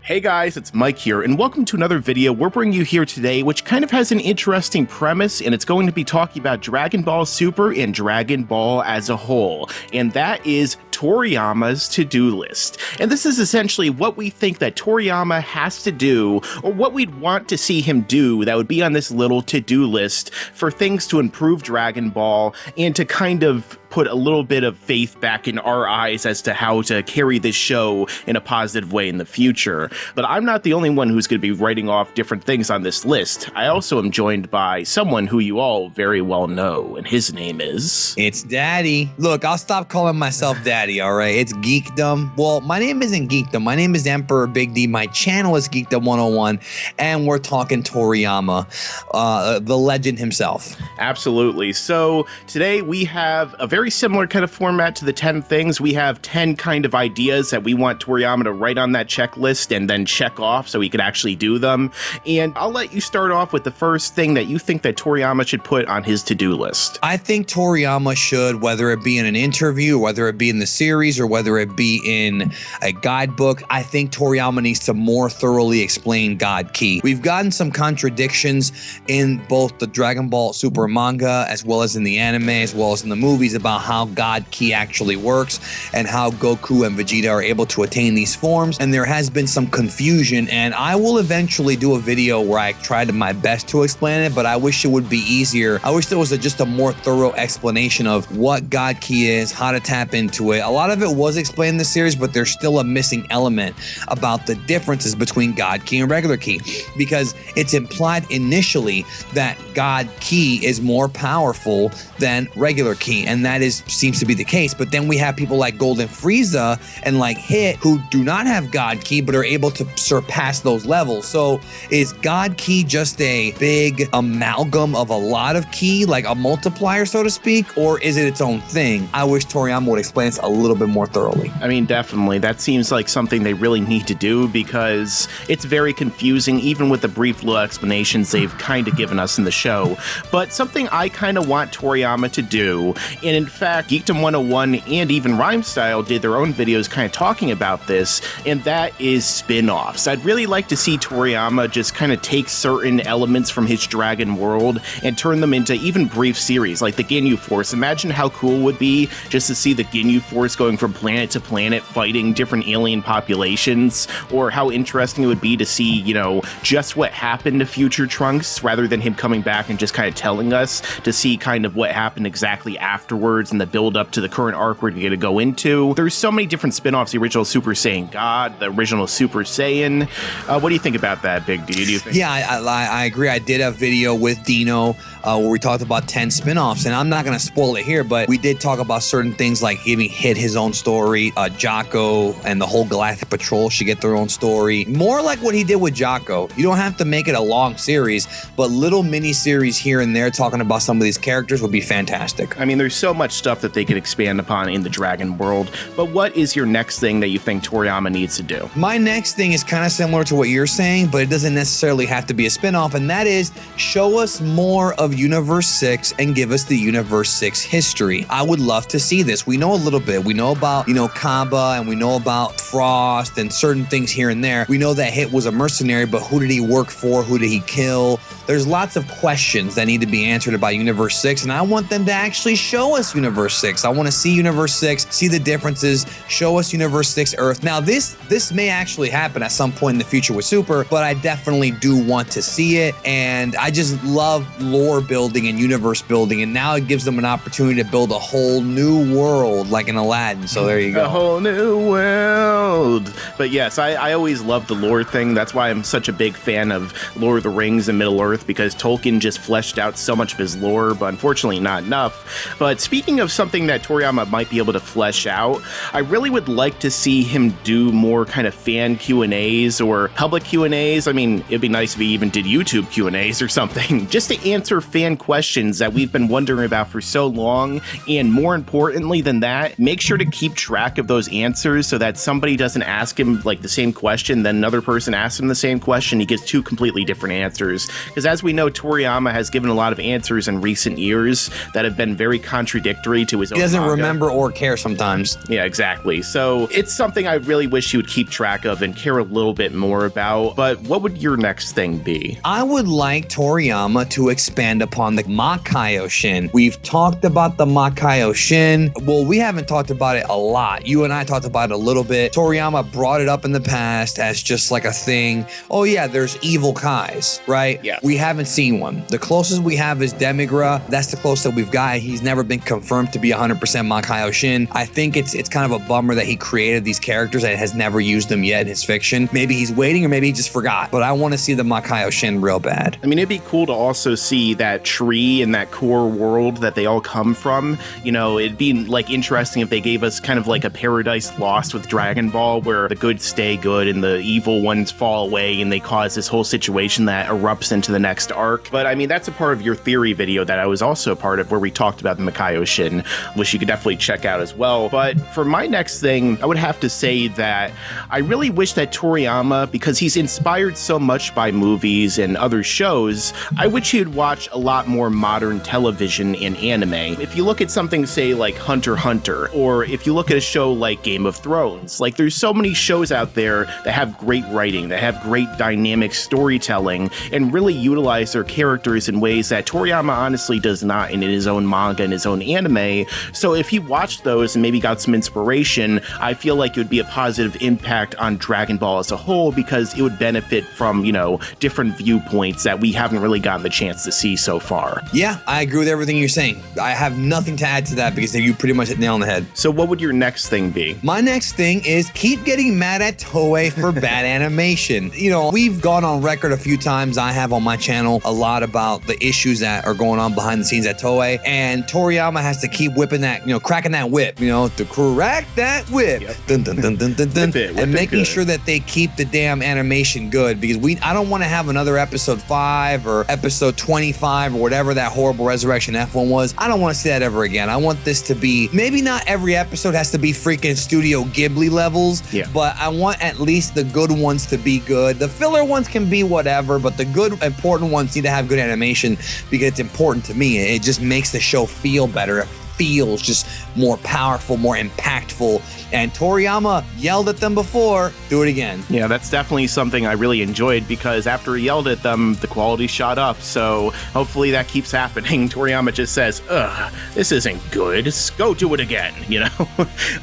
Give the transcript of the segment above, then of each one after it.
Hey guys, it's Mike here, and welcome to another video we're bringing you here today, which kind of has an interesting premise, and it's going to be talking about Dragon Ball Super and Dragon Ball as a whole, and that is Toriyama's to-do list. And this is essentially what we think that Toriyama has to do, or what we'd want to see him do that would be on this little to-do list for things to improve Dragon Ball and to kind of put a little bit of faith back in our eyes as to how to carry this show in a positive way in the future. But I'm not the only one who's going to be writing off different things on this list. I also am joined by someone who you all very well know, and his name is... It's Daddy. Look, I'll stop calling myself Daddy, all right? It's Geekdom. Well, my name isn't Geekdom. My name is Emperor Big D. My channel is Geekdom 101, and we're talking Toriyama, the legend himself. Absolutely. So today we have a very similar kind of format to the 10 things. We have 10 kind of ideas that we want Toriyama to write on that checklist and then check off so he could actually do them. And I'll let you start off with the first thing that you think that Toriyama should put on his to-do list. I think Toriyama should, whether it be in an interview, whether it be in the series, or whether it be in a guidebook, I think Toriyama needs to more thoroughly explain God Ki. We've gotten some contradictions in both the Dragon Ball Super manga, as well as in the anime, as well as in the movies, about how God Ki actually works and how Goku and Vegeta are able to attain these forms. And there has been some confusion, and I will eventually do a video where I tried my best to explain it, but I wish it would be easier. I wish there was just a more thorough explanation of what God Ki is, how to tap into it. A lot of it was explained in the series, but there's still a missing element about the differences between God Ki and regular Ki, because it's implied initially that God Ki is more powerful than regular Ki, and that seems to be the case. But then we have people like Golden Frieza and like Hit who do not have God Ki but are able to surpass those levels. So is God Ki just a big amalgam of a lot of Ki, like a multiplier, so to speak, or is it its own thing? I wish Toriyama would explain this a little bit more thoroughly. I mean, definitely. That seems like something they really need to do, because it's very confusing, even with the brief little explanations they've kind of given us in the show. But something I kind of want Toriyama to do, and in fact, Geekdom 101 and even Rhymestyle did their own videos kind of talking about this, and that is spin-offs. I'd really like to see Toriyama just kind of take certain elements from his Dragon World and turn them into even brief series, like the Ginyu Force. Imagine how cool it would be just to see the Ginyu Force going from planet to planet, fighting different alien populations, or how interesting it would be to see, you know, just what happened to future Trunks, rather than him coming back and just kind of telling us, to see kind of what happened exactly afterwards and the build up to the current arc we're going to go into. There's so many different spin-offs, the original Super Saiyan God, the original Super Saiyan. What do you think about that, Big D? Do you think? Yeah, I agree. I did a video with Dino where we talked about 10 spin-offs, and I'm not going to spoil it here, but we did talk about certain things like giving Hit his own story. Jocko and the whole Galactic Patrol should get their own story. More like what he did with Jocko. You don't have to make it a long series, but little mini-series here and there talking about some of these characters would be fantastic. I mean, there's so much stuff that they could expand upon in the Dragon World, but what is your next thing that you think Toriyama needs to do? My next thing is kind of similar to what you're saying, but it doesn't necessarily have to be a spin-off, and that is show us more of Universe 6 and give us the Universe 6 history. I would love to see this. We know a little bit. We know about, you know, Kaba, and we know about Frost and certain things here and there. We know that Hit was a mercenary, but who did he work for? Who did he kill? There's lots of questions that need to be answered about Universe 6, and I want them to actually show us Universe 6. I want to see Universe 6, see the differences, show us Universe 6 Earth. Now, this may actually happen at some point in the future with Super, but I definitely do want to see it, and I just love lore building and universe building, and now it gives them an opportunity to build a whole new world like in Aladdin, so there you go. A whole new world. But yes, I always love the lore thing. That's why I'm such a big fan of Lord of the Rings and Middle-earth, because Tolkien just fleshed out so much of his lore, but unfortunately not enough. But speaking of something that Toriyama might be able to flesh out, I really would like to see him do more kind of fan Q&As or public Q&As. I mean, it'd be nice if he even did YouTube Q&As or something, just to answer fan questions that we've been wondering about for so long. And more importantly than that, make sure to keep track of those answers so that somebody doesn't ask him like the same question, then another person asks him the same question. He gets two completely different answers. Because as we know, Toriyama has given a lot of answers in recent years that have been very contradictory to his own He doesn't manga. remember or care sometimes. Yeah, exactly. So it's something I really wish he would keep track of and care a little bit more about. But what would your next thing be? I would like Toriyama to expand upon the Makaioshin. We've talked about the Makaioshin. Well, we haven't talked about it a lot. You and I talked about it a little bit. Toriyama brought it up in the past as just like a thing. Oh yeah, there's evil Kais, right? Yeah. We haven't seen one. The closest we have is Demigra. That's the closest that we've got. He's never been confirmed to be 100% Makaioshin. I think it's kind of a bummer that he created these characters and has never used them yet in his fiction. Maybe he's waiting or maybe he just forgot. But I want to see the Makaioshin real bad. I mean, it'd be cool to also see that tree and that core world that they all come from. You know, it'd be like interesting if they gave us kind of like a Paradise Lost with Dragon Ball, where the good stay good and the evil ones fall away and they cause this whole situation that erupts into the next arc. But I mean, that's a part of your theory video that I was also a part of, where we talked about the Makaioshin, which you could definitely check out as well. But for my next thing, I would have to say that I really wish that Toriyama, because he's inspired so much by movies and other shows, I wish he would watch a lot more modern television and anime. If you look at something, say, like Hunter x Hunter, or if you look at a show like Game of Thrones, like there's so many shows out there that have great writing, that have great dynamic storytelling, and really utilize their characters in ways that Toriyama honestly does not in his own manga and his own anime. So if he watched those and maybe got some inspiration, I feel like it would be a positive impact on Dragon Ball as a whole, because it would benefit from, you know, different viewpoints that we haven't really gotten the chance to see so far. Yeah, I agree with everything you're saying. I have nothing to add to that because you pretty much hit the nail on the head. So what would your next thing be? My next thing is keep getting mad at Toei for bad animation. You know, we've gone on record a few times. I have on my channel a lot about the issues that are going on behind the scenes at Toei, and Toriyama has to keep whipping that, you know, cracking that whip, you know, to crack that whip. Yep. Dun, dun, dun, dun, dun, dun, Whip it and making good. sure that they keep the damn animation good, because I don't want to have another episode 5 or episode 25 or whatever that horrible Resurrection F1 was. I don't want to see that ever again. I want this to be, maybe not every episode has to be freaking Studio Ghibli levels, Yeah. but I want at least the good ones to be good. The filler ones can be whatever, but the good, important ones need to have good animation because it's important to me. It just makes the show feel better. It feels just more powerful, more impactful. And Toriyama yelled at them before. Do it again. Yeah, that's definitely something I really enjoyed, because after he yelled at them, the quality shot up. So hopefully that keeps happening. Toriyama just says, ugh, this isn't good. Just go do it again, you know?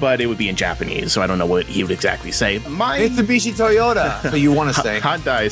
But it would be in Japanese, so I don't know what he would exactly say. Mitsubishi Toyota. So you want to say. Hyundai,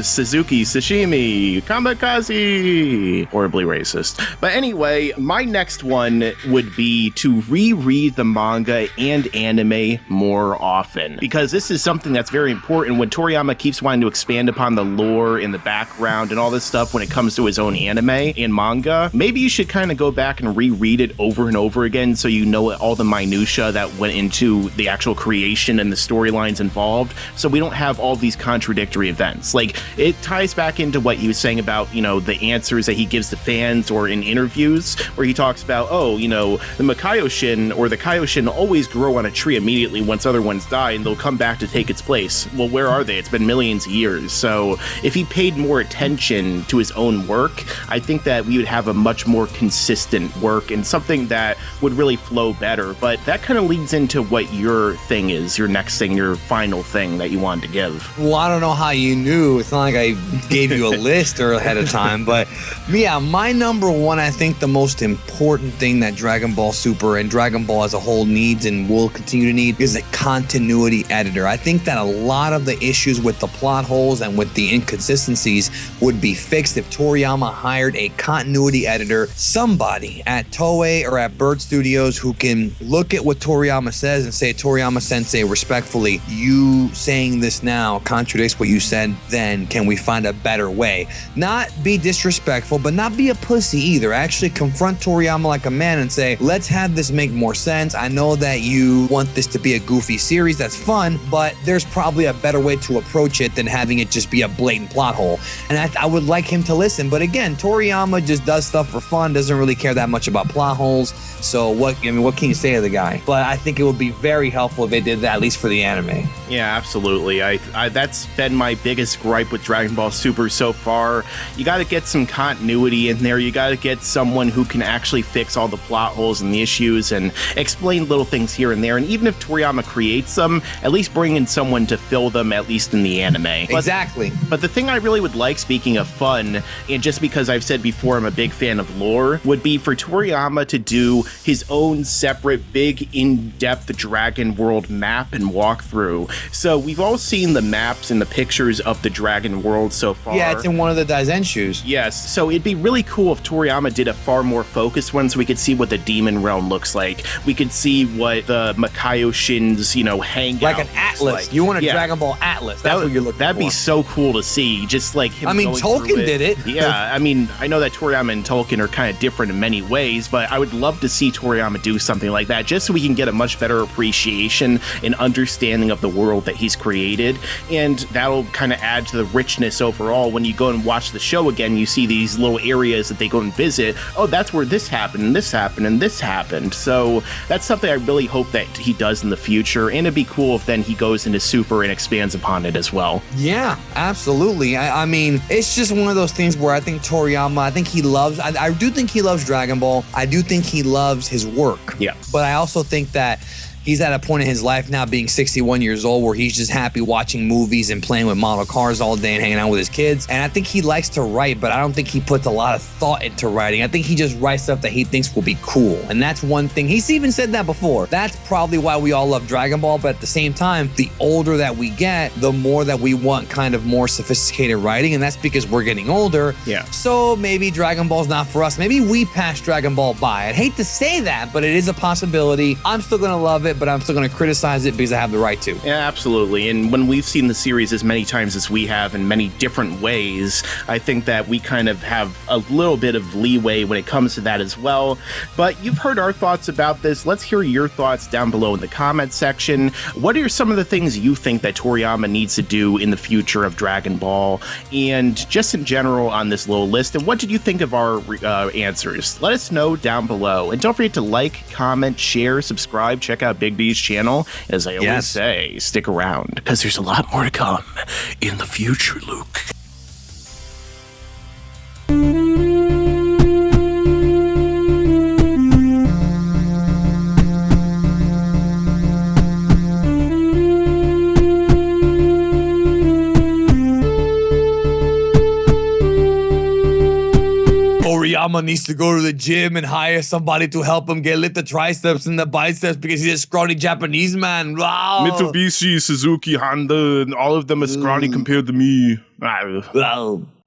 Suzuki, Sashimi, Kamikaze. Horribly racist. But anyway, my next one would be to reread the manga and anime more often, because this is something that's very important. When Toriyama keeps wanting to expand upon the lore in the background and all this stuff when it comes to his own anime and manga, maybe you should kind of go back and reread it over and over again so you know all the minutia that went into the actual creation and the storylines involved, so we don't have all these contradictory events. Like, it ties back into what he was saying about, you know, the answers that he gives to fans or in interviews, where he talks about, oh, you know, the Makaioshin or the Kaioshin always grow on a tree immediately once other ones die, and they'll come back to take its place. Well, where are they? It's been millions of years. So if he paid more attention to his own work, I think that we would have a much more consistent work and something that would really flow better. But that kind of leads into what your thing is, your next thing, your final thing that you wanted to give. Well, I don't know how you knew. It's not like I gave you a list or ahead of time, but yeah, my number one, I think the most important thing that Dragon Ball Super and Dragon Ball as a whole needs and will continue to need is a continuity editor. I think that a lot of the issues with the plot holes and with the inconsistencies would be fixed if Toriyama hired a continuity editor, somebody at Toei or at Bird Studios who can look at what Toriyama says and say, Toriyama Sensei, respectfully, you saying this now contradicts what you said then. Can we find a better way? Not be disrespectful, but not be a pussy either. Actually confront Toriyama like a man and and say, let's have this make more sense. I know that you want this to be a goofy series. That's fun, but there's probably a better way to approach it than having it just be a blatant plot hole. And I would like him to listen. But again, Toriyama just does stuff for fun, doesn't really care that much about plot holes. So what can you say to the guy? But I think it would be very helpful if they did that, at least for the anime. Yeah, absolutely. I that's been my biggest gripe with Dragon Ball Super so far. You got to get some continuity in there. You got to get someone who can actually fix all the plot holes and the issues and explain little things here and there. And even if Toriyama creates them, at least bring in someone to fill them, at least in the anime. Exactly. But the thing I really would like, speaking of fun, and just because I've said before I'm a big fan of lore, would be for Toriyama to do his own separate big in-depth Dragon World map and walkthrough. So we've all seen the maps and the pictures of the Dragon World so far. Yeah, it's in one of the Daizenshu's. Yes, so it'd be really cool if Toriyama did a far more focused one so we could see what the Demon Realm looks like. We could see what the Makaioshin's, hangout like an atlas. like. You want a Dragon Ball atlas. That's what you're looking for. That'd be so cool to see. Just like him going Tolkien through did it. Yeah, I know that Toriyama and Tolkien are kind of different in many ways, but I would love to see Toriyama do something like that just so we can get a much better appreciation and understanding of the world that he's created. And that'll kind of add to the richness overall. When you go and watch the show again, you see these little areas that they go and visit. Oh, that's where this happened, and this happened, and this happened. So that's something I really hope that he does in the future. And it'd be cool if then he goes into Super and expands upon it as well. Yeah, absolutely. I mean, it's just one of those things where I think Toriyama, I do think he loves Dragon Ball. I do think he loves his work. Yeah. But I also think that he's at a point in his life now, being 61 years old, where he's just happy watching movies and playing with model cars all day and hanging out with his kids. And I think he likes to write, but I don't think he puts a lot of thought into writing. I think he just writes stuff that he thinks will be cool. And that's one thing. He's even said that before. That's probably why we all love Dragon Ball. But at the same time, the older that we get, the more that we want kind of more sophisticated writing. And that's because we're getting older. Yeah. So maybe Dragon Ball's not for us. Maybe we pass Dragon Ball by. I'd hate to say that, but it is a possibility. I'm still going to love it, but I'm still going to criticize it because I have the right to. Yeah, absolutely. And when we've seen the series as many times as we have in many different ways, I think that we kind of have a little bit of leeway when it comes to that as well. But you've heard our thoughts about this. Let's hear your thoughts down below in the comment section. What are some of the things you think that Toriyama needs to do in the future of Dragon Ball, and just in general on this little list? And what did you think of our answers? Let us know down below. And don't forget to like, comment, share, subscribe, check out Big B's channel. As I always say, stick around, because there's a lot more to come in the future, Luke. Toriyama needs to go to the gym and hire somebody to help him lift the triceps and the biceps because he's a scrawny Japanese man. Wow. Mitsubishi, Suzuki, Honda, and all of them are scrawny compared to me. Wow.